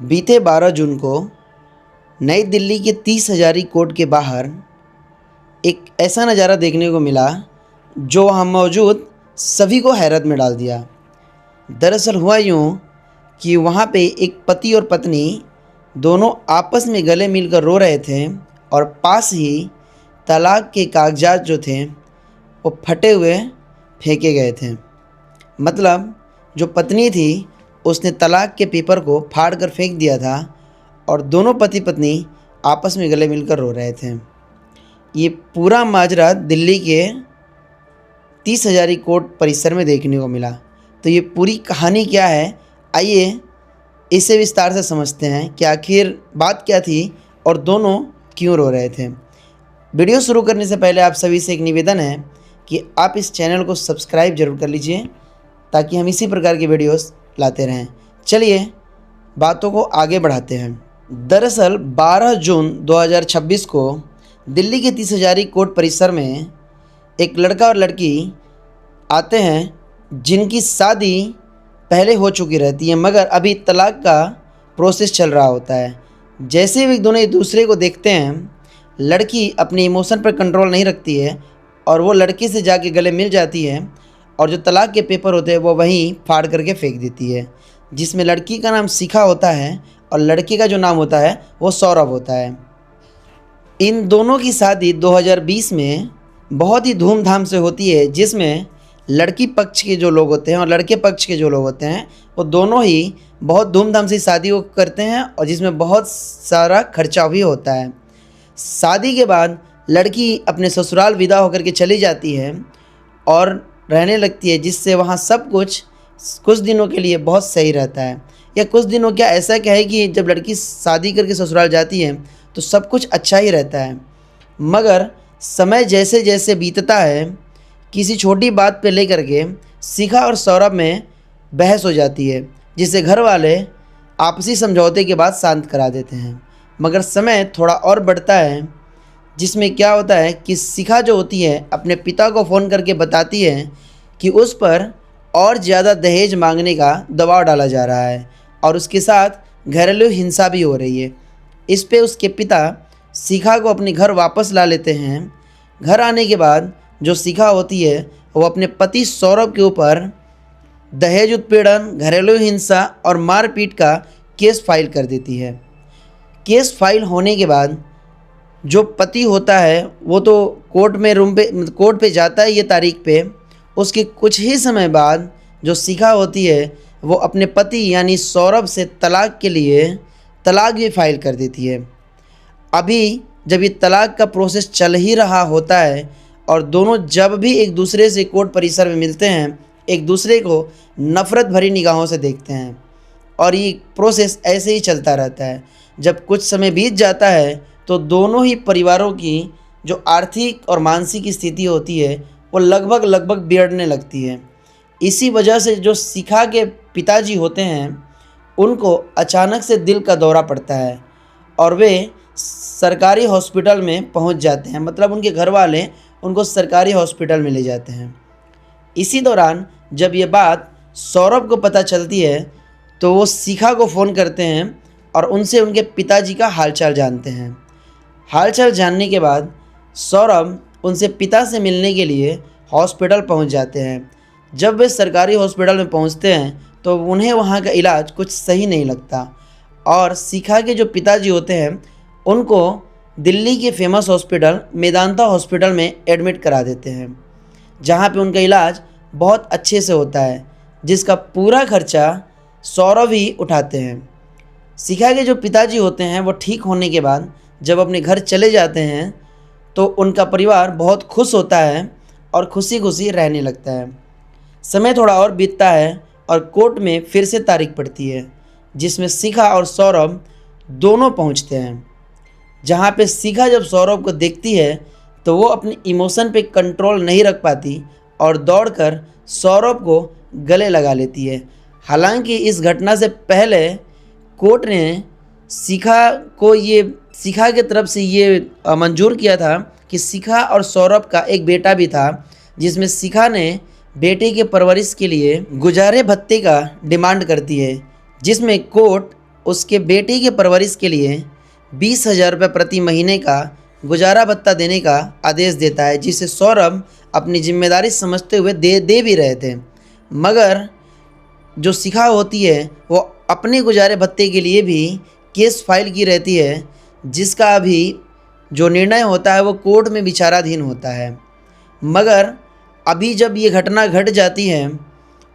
बीते 12 जून को नई दिल्ली के 30 हजारी कोर्ट के बाहर एक ऐसा नज़ारा देखने को मिला जो वहाँ मौजूद सभी को हैरत में डाल दिया। दरअसल हुआ यूँ कि वहाँ पे एक पति और पत्नी दोनों आपस में गले मिलकर रो रहे थे और पास ही तलाक के कागजात जो थे वो फटे हुए फेंके गए थे। मतलब जो पत्नी थी उसने तलाक के पेपर को फाड़ कर फेंक दिया था और दोनों पति पत्नी आपस में गले मिलकर रो रहे थे। ये पूरा माजरा दिल्ली के 30 हजारी कोर्ट परिसर में देखने को मिला। तो ये पूरी कहानी क्या है, आइए इसे विस्तार से समझते हैं कि आखिर बात क्या थी और दोनों क्यों रो रहे थे। वीडियो शुरू करने से पहले आप सभी से एक निवेदन है कि आप इस चैनल को सब्सक्राइब जरूर कर लीजिए ताकि हम इसी प्रकार की वीडियोस लाते रहें। चलिए बातों को आगे बढ़ाते हैं। दरअसल 12 जून 2026 को दिल्ली के 30 हजारी कोर्ट परिसर में एक लड़का और लड़की आते हैं जिनकी शादी पहले हो चुकी रहती है मगर अभी तलाक का प्रोसेस चल रहा होता है। जैसे भी दोनों एक दूसरे को देखते हैं, लड़की अपने इमोशन पर कंट्रोल नहीं रखती है और वो लड़के से जाके गले मिल जाती है और जो तलाक के पेपर होते हैं वो वहीं फाड़ करके फेंक देती है, जिसमें लड़की का नाम शिखा होता है और लड़के का जो नाम होता है वो सौरभ होता है। इन दोनों की शादी 2020 में बहुत ही धूमधाम से होती है, जिसमें लड़की पक्ष के जो लोग होते हैं और लड़के पक्ष के जो लोग होते हैं वो दोनों ही बहुत धूमधाम से शादी को करते हैं और जिसमें बहुत सारा खर्चा भी होता है। शादी के बाद लड़की अपने ससुराल विदा होकर के चली जाती है और रहने लगती है, जिससे वहाँ सब कुछ दिनों के लिए बहुत सही रहता है। या कुछ दिनों क्या, ऐसा क्या है कि जब लड़की शादी करके ससुराल जाती है तो सब कुछ अच्छा ही रहता है, मगर समय जैसे जैसे बीतता है किसी छोटी बात पे लेकर के शिखा और सौरभ में बहस हो जाती है, जिसे घर वाले आपसी समझौते के बाद शांत करा देते हैं। मगर समय थोड़ा और बढ़ता है, जिसमें क्या होता है कि शिखा जो होती है अपने पिता को फ़ोन करके बताती है कि उस पर और ज़्यादा दहेज मांगने का दबाव डाला जा रहा है और उसके साथ घरेलू हिंसा भी हो रही है। इस पे उसके पिता शिखा को अपने घर वापस ला लेते हैं। घर आने के बाद जो शिखा होती है वो अपने पति सौरभ के ऊपर दहेज उत्पीड़न, घरेलू हिंसा और मारपीट का केस फाइल कर देती है। केस फाइल होने के बाद जो पति होता है वो तो कोर्ट पे जाता है ये तारीख पे। उसके कुछ ही समय बाद जो शिखा होती है वो अपने पति यानी सौरभ से तलाक के लिए तलाक भी फाइल कर देती है। अभी जब ये तलाक का प्रोसेस चल ही रहा होता है और दोनों जब भी एक दूसरे से कोर्ट परिसर में मिलते हैं एक दूसरे को नफ़रत भरी निगाहों से देखते हैं और ये प्रोसेस ऐसे ही चलता रहता है। जब कुछ समय बीत जाता है तो दोनों ही परिवारों की जो आर्थिक और मानसिक स्थिति होती है वो लगभग बिगड़ने लगती है। इसी वजह से जो शिखा के पिताजी होते हैं उनको अचानक से दिल का दौरा पड़ता है और वे सरकारी हॉस्पिटल में पहुंच जाते हैं। मतलब उनके घर वाले उनको सरकारी हॉस्पिटल में ले जाते हैं। इसी दौरान जब ये बात सौरभ को पता चलती है तो वो शिखा को फ़ोन करते हैं और उनसे उनके पिताजी का हालचाल जानते हैं। हालचाल जानने के बाद सौरभ उनसे पिता से मिलने के लिए हॉस्पिटल पहुंच जाते हैं। जब वे सरकारी हॉस्पिटल में पहुंचते हैं तो उन्हें वहां का इलाज कुछ सही नहीं लगता और शिखा के जो पिताजी होते हैं उनको दिल्ली के फेमस हॉस्पिटल मेदांता हॉस्पिटल में एडमिट करा देते हैं, जहां पे उनका इलाज बहुत अच्छे से होता है, जिसका पूरा खर्चा सौरभ ही उठाते हैं। शिखा के जो पिताजी होते हैं वो ठीक होने के बाद जब अपने घर चले जाते हैं तो उनका परिवार बहुत खुश होता है और खुशी खुशी रहने लगता है। समय थोड़ा और बीतता है और कोर्ट में फिर से तारीख पड़ती है, जिसमें शिखा और सौरभ दोनों पहुंचते हैं। जहां पे शिखा जब सौरभ को देखती है तो वो अपने इमोशन पे कंट्रोल नहीं रख पाती और दौड़कर सौरभ को गले लगा लेती है। हालांकि इस घटना से पहले कोर्ट ने शिखा की तरफ से ये मंजूर किया था कि शिखा और सौरभ का एक बेटा भी था, जिसमें शिखा ने बेटे के परवरिश के लिए गुजारे भत्ते का डिमांड करती है, जिसमें कोर्ट उसके बेटे के परवरिश के लिए 20,000 रुपये प्रति महीने का गुजारा भत्ता देने का आदेश देता है, जिसे सौरभ अपनी जिम्मेदारी समझते हुए दे भी रहे थे। मगर जो शिखा होती है वो अपने गुजारे भत्ते के लिए भी केस फाइल की रहती है, जिसका अभी जो निर्णय होता है वो कोर्ट में विचाराधीन होता है। मगर अभी जब ये घटना घट जाती है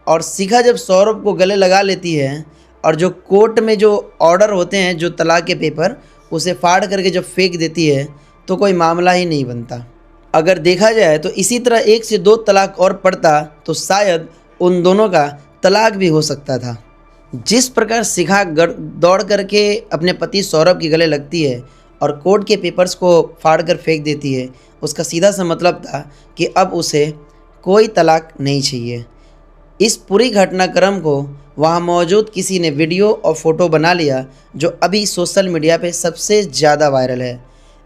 और शिखा जब सौरभ को गले लगा लेती है और जो कोर्ट में जो ऑर्डर होते हैं, जो तलाक के पेपर, उसे फाड़ करके जब फेंक देती है तो कोई मामला ही नहीं बनता। अगर देखा जाए तो इसी तरह 1 से 2 तलाक और पड़ता तो शायद उन दोनों का तलाक भी हो सकता था। जिस प्रकार शिखा दौड़ करके अपने पति सौरभ के गले लगती है और कोर्ट के पेपर्स को फाड़ कर फेंक देती है, उसका सीधा सा मतलब था कि अब उसे कोई तलाक नहीं चाहिए। इस पूरी घटनाक्रम को वहाँ मौजूद किसी ने वीडियो और फ़ोटो बना लिया, जो अभी सोशल मीडिया पे सबसे ज़्यादा वायरल है।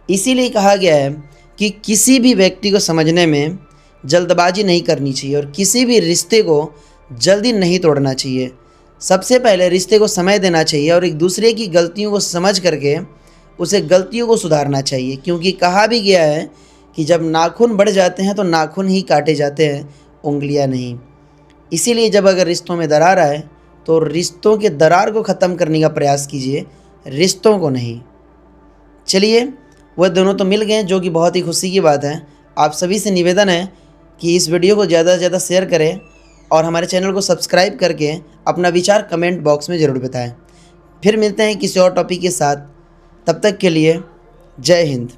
इसीलिए कहा गया है कि किसी भी व्यक्ति को समझने में जल्दबाजी नहीं करनी चाहिए और किसी भी रिश्ते को जल्दी नहीं तोड़ना चाहिए। सबसे पहले रिश्ते को समय देना चाहिए और एक दूसरे की गलतियों को समझ करके उसे गलतियों को सुधारना चाहिए, क्योंकि कहा भी गया है कि जब नाखून बढ़ जाते हैं तो नाखून ही काटे जाते हैं, उंगलियां नहीं। इसीलिए जब अगर रिश्तों में दरार आए तो रिश्तों के दरार को ख़त्म करने का प्रयास कीजिए, रिश्तों को नहीं। चलिए, वह दोनों तो मिल गए, जो कि बहुत ही खुशी की बात है। आप सभी से निवेदन है कि इस वीडियो को ज़्यादा से ज़्यादा शेयर करें और हमारे चैनल को सब्सक्राइब करके अपना विचार कमेंट बॉक्स में ज़रूर बताएं। फिर मिलते हैं किसी और टॉपिक के साथ, तब तक के लिए जय हिंद।